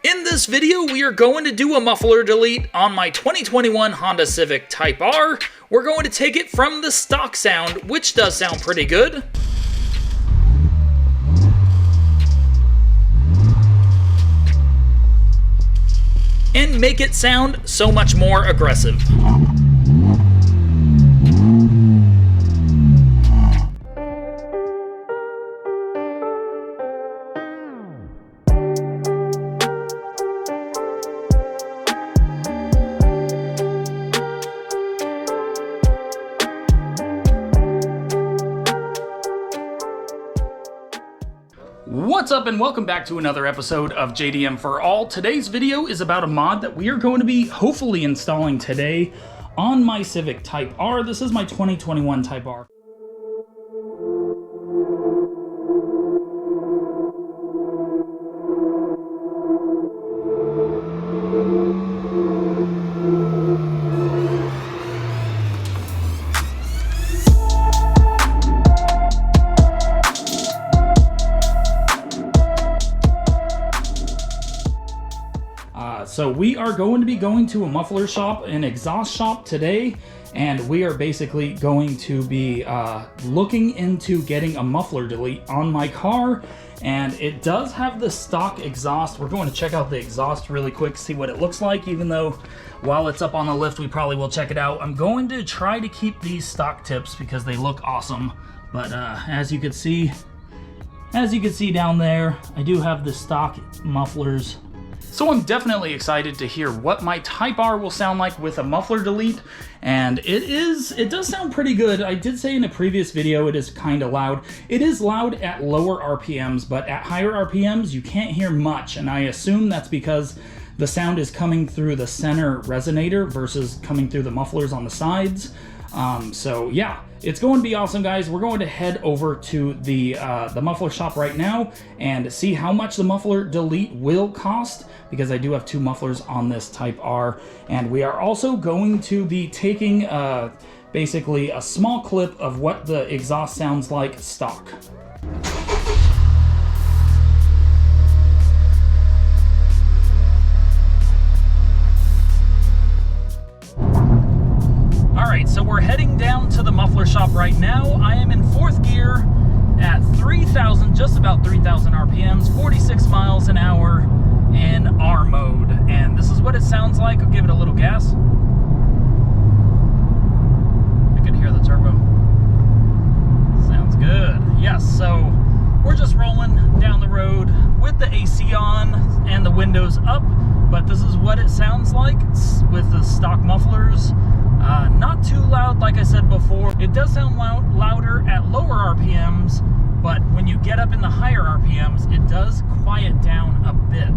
In this video, we are going to do a muffler delete on my 2021 Honda Civic Type R. We're going to take it from the stock sound, which does sound pretty good, and make it sound so much more aggressive. What's up and welcome back to another episode of JDM for All. Today's video is about a mod that we are going to be hopefully installing today on my Civic Type R. This is my 2021 Type R. So we are going to be going to a muffler shop, an exhaust shop today, and we are basically going to be looking into getting a muffler delete on my car. And it does have the stock exhaust. We're going to check out the exhaust really quick, see what it looks like, even though while it's up on the lift, we probably will check it out. I'm going to try to keep these stock tips because they look awesome. But as you can see down there, I do have the stock mufflers. So I'm definitely excited to hear what my Type R will sound like with a muffler delete, and it does sound pretty good. I did say in a previous video it is kind of loud. It is loud at lower RPMs, but at higher RPMs you can't hear much, and I assume that's because the sound is coming through the center resonator versus coming through the mufflers on the sides. So yeah, it's going to be awesome, guys. We're going to head over to the muffler shop right now and see how much the muffler delete will cost, because I do have two mufflers on this Type R, and we are also going to be taking basically a small clip of what the exhaust sounds like stock. Alright, so we're heading down to the muffler shop right now. I am in fourth gear at 3,000, just about 3,000 RPMs, 46 miles an hour in R mode. And this is what it sounds like. I'll give it a little gas. I can hear the turbo. Sounds good. Yes, so we're just rolling down the road with the AC on and the windows up, but this is what it sounds like with the stock mufflers. Not too loud, like I said before. It does sound louder at lower RPMs, but when you get up in the higher RPMs, it does quiet down a bit.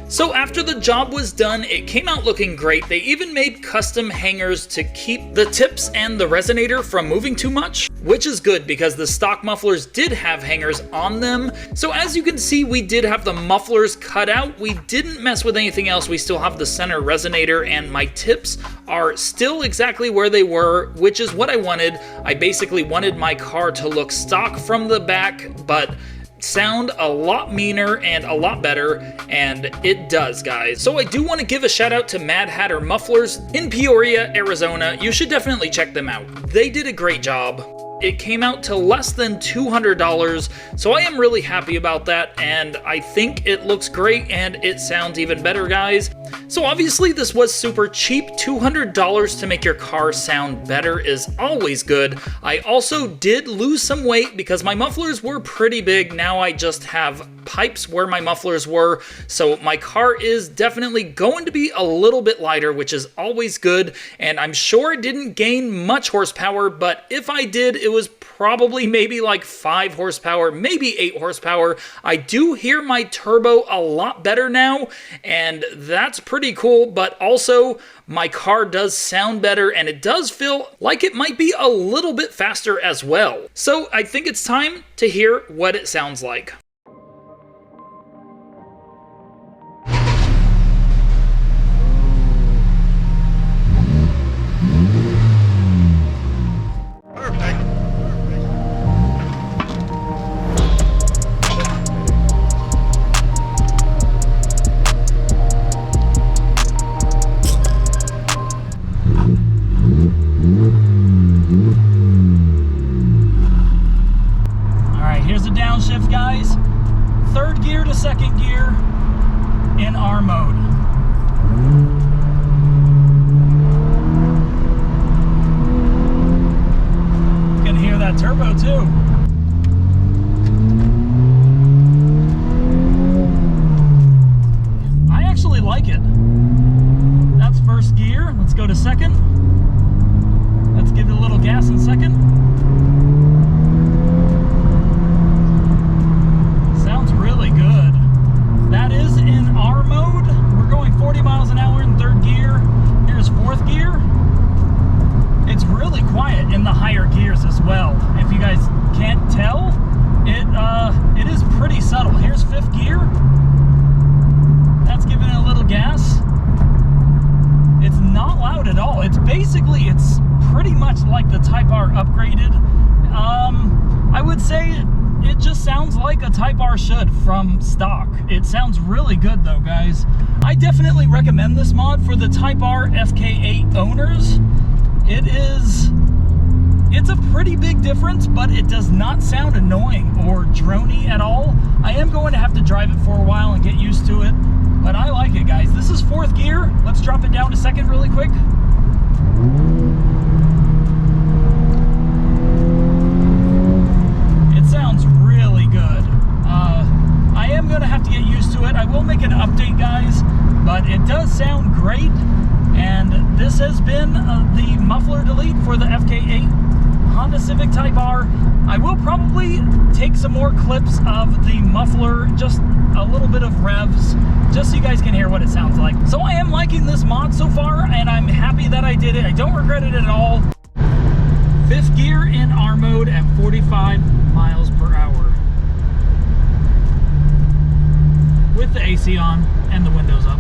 So after the job was done, it came out looking great. They even made custom hangers to keep the tips and the resonator from moving too much, which is good because the stock mufflers did have hangers on them. So as you can see, we did have the mufflers cut out. We didn't mess with anything else. We still have the center resonator, and my tips are still exactly where they were, which is what I wanted. I basically wanted my car to look stock from the back, but sound a lot meaner and a lot better, and it does, guys. So I do want to give a shout out to Mad Hatter Mufflers in Peoria, Arizona. You should definitely check them out. They did a great job. It came out to less than $200, so I am really happy about that, and I think it looks great and it sounds even better, guys. So obviously this was super cheap. $200 to make your car sound better is always good. I also did lose some weight because my mufflers were pretty big. Now I just have pipes where my mufflers were, so my car is definitely going to be a little bit lighter, which is always good, and I'm sure it didn't gain much horsepower, but if I did, it was probably maybe like 5 horsepower, maybe 8 horsepower. I do hear my turbo a lot better now, and that's pretty cool, but also my car does sound better, and it does feel like it might be a little bit faster as well. So I think it's time to hear what it sounds like. Here's the downshift, guys. 3rd gear to 2nd gear in R mode. You can hear that turbo too. I actually like it. That's 1st gear. Let's go to 2nd. Let's give it a little gas in 2nd. Really good. That is in R mode. We're going 40 miles an hour in 3rd gear. Here's 4th gear. It's really quiet in the higher gears as well. If you guys can't tell, it is pretty subtle. Here's 5th gear. That's giving it a little gas. It's not loud at all. It's pretty much like the Type R upgraded. I would say it just sounds like a Type R should from stock. It sounds really good though, guys. I definitely recommend this mod for the Type R FK8 owners. It's a pretty big difference, but it does not sound annoying or drony at all. I am going to have to drive it for a while and get used to it, but I like it, guys. This is 4th gear. Let's drop it down to 2nd really quick. Sounds really good. I am going to have to get used to it. I will make an update, guys, but it does sound great. And this has been the muffler delete for the FK8 Honda Civic Type R. I will probably take some more clips of the muffler, just a little bit of revs, just so you guys can hear what it sounds like. So I am liking this mod so far, and I'm happy that I did it. I don't regret it at all. 5th gear in R mode at 45 miles per hour with the AC on and the windows up.